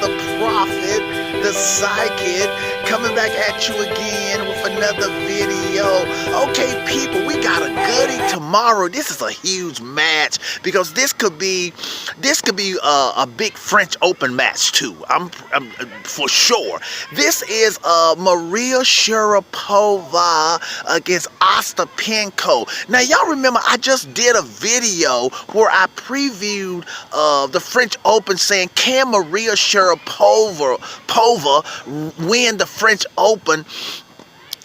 the prophet, the psychic, coming back at you again with another video. Okay, people, we got a goodie tomorrow. This is a huge match because this could be a big French Open match too. I'm for sure. This is Maria Sharapova against Ostapenko. Now, y'all remember I just did a video where I previewed the French Open, saying, can Maria Sharapova win the French Open?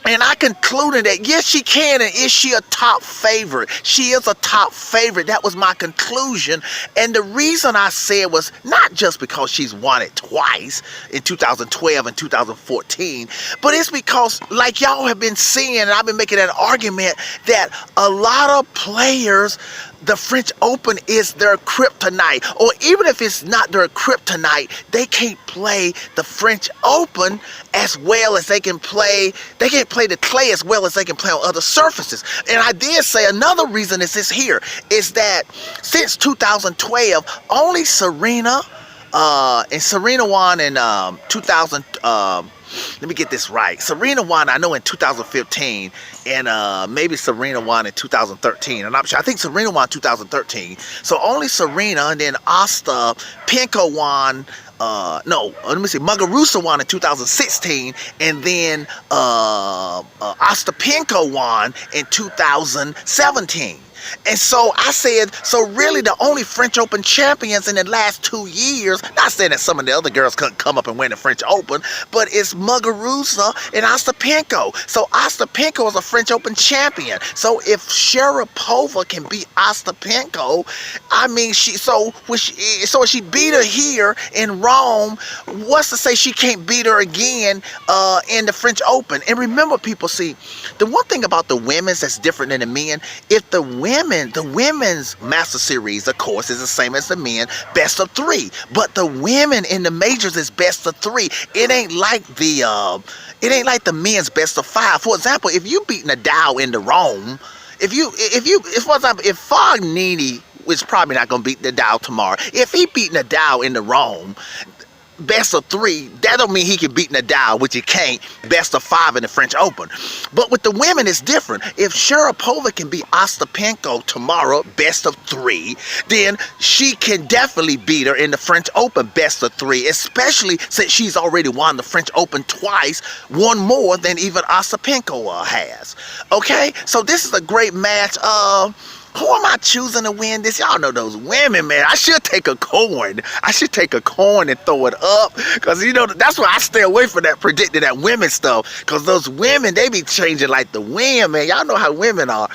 And I concluded that yes, she can. And is she a top favorite? She is a top favorite. That was my conclusion. And the reason I said was not just because she's won it twice in 2012 and 2014, but it's because, like y'all have been seeing, and I've been making that argument, that a lot of players, the French Open is their kryptonite. Or even if it's not their kryptonite, they can't play the French Open as well as they can play. They can't play the clay as well as they can play on other surfaces. And I did say another reason is this here, is that since 2012, only Serena, and Serena won in 2000, let me get this right. Serena won, I know, in 2015, and maybe Serena won in 2013. And I'm sure, I think Serena won 2013. So only Serena, and then Ostapenko won. No, let me see. Muguruza won in 2016, and then Ostapenko won in 2017. And so I said, so really the only French Open champions in the last 2 years, not saying that some of the other girls couldn't come up and win the French Open, but it's Muguruza and Ostapenko. So Ostapenko is a French Open champion. So if Sharapova can beat Ostapenko, I mean, so if she beat her here in Rome, what's to say she can't beat her again in the French Open? And remember, people, see, the one thing about the women's that's different than the men, if the women's Master Series, of course, is the same as the men, best of 3. But the women in the majors is best of 3. It ain't like the men's best of 5. For example, if you beat Nadal in the Rome, if for example, if Fognini is probably not gonna beat Nadal tomorrow, if he beat Nadal in the Rome, best of 3, that don't mean he can beat Nadal, which he can't, best of 5 in the French Open. But with the women, it's different. If Sharapova can beat Ostapenko tomorrow, best of 3, then she can definitely beat her in the French Open, best of 3, especially since she's already won the French Open twice, one more than even Ostapenko has. Okay, so this is a great match. Who am I choosing to win this? Y'all know those women, man. I should take a coin. I should take a coin and throw it up. Because, you know, that's why I stay away from that predicting that women stuff. Because those women, they be changing like the wind, man. Y'all know how women are.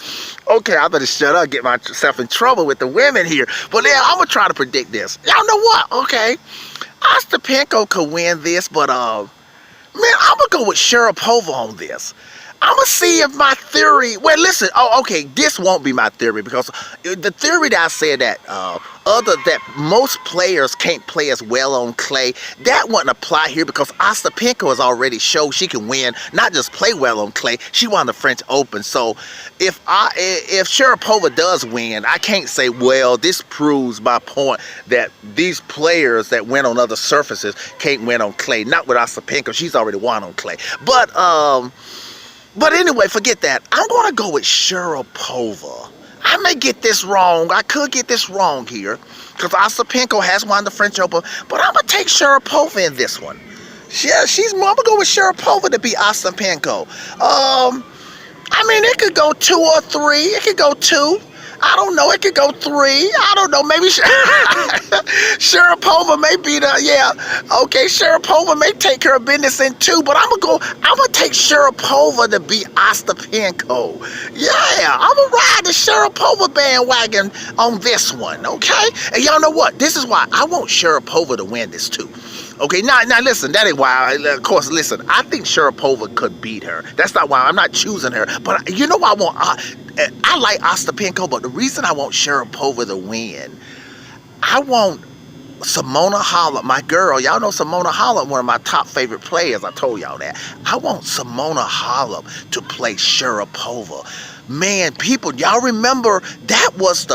Okay, I better shut up, get myself in trouble with the women here. But yeah, I'm going to try to predict this. Y'all know what? Okay. Ostapenko could win this, but, man, I'm going to go with Sharapova on this. I'm going to see if my theory, well, listen, okay, this won't be my theory, because the theory that I said that that most players can't play as well on clay, that wouldn't apply here, because Ostapenko has already showed she can win, not just play well on clay, she won the French Open. So if Sharapova does win, I can't say, well, this proves my point that these players that win on other surfaces can't win on clay. Not with Ostapenko, she's already won on clay. But anyway, forget that. I'm going to go with Sharapova. I may get this wrong. I could get this wrong here, because Ostapenko has won the French Open. But I'm going to take Sharapova in this one. Yeah, I'm going to go with Sharapova to beat Ostapenko. I mean, it could go 2 or 3. It could go 2. I don't know. It could go 3. I don't know. Maybe Sharapova may be okay, Sharapova may take care of business in 2, but I'm gonna take Sharapova to beat Ostapenko. Yeah, I'm gonna ride the Sharapova bandwagon on this one, okay? And y'all know what? This is why I want Sharapova to win this too. Okay, now listen, that ain't why, of course, listen, I think Sharapova could beat her. That's not why I'm not choosing her. But you know why I like Ostapenko, but the reason I want Sharapova to win, I want Simona Halep, my girl. Y'all know Simona Halep, one of my top favorite players. I told y'all that. I want Simona Halep to play Sharapova. Man, people, y'all remember that was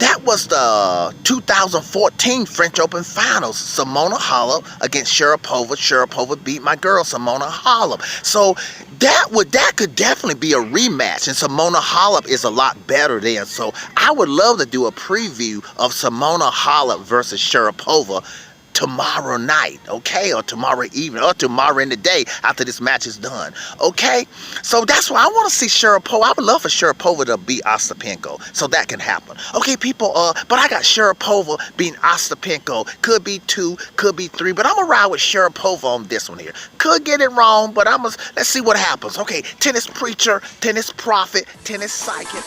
That was the 2014 French Open Finals. Simona Halep against Sharapova. Sharapova beat my girl Simona Halep. So that could definitely be a rematch, and Simona Halep is a lot better then. So I would love to do a preview of Simona Halep versus Sharapova tomorrow night, okay, or tomorrow evening, or tomorrow in the day after this match is done, okay? So that's why I want to see Sharapova. I would love for Sharapova to beat Ostapenko, so that can happen. Okay, people, but I got Sharapova beating Ostapenko. Could be 2, could be 3, but I'm gonna ride with Sharapova on this one here. Could get it wrong, but let's see what happens. Okay, tennis preacher, tennis prophet, tennis psychic.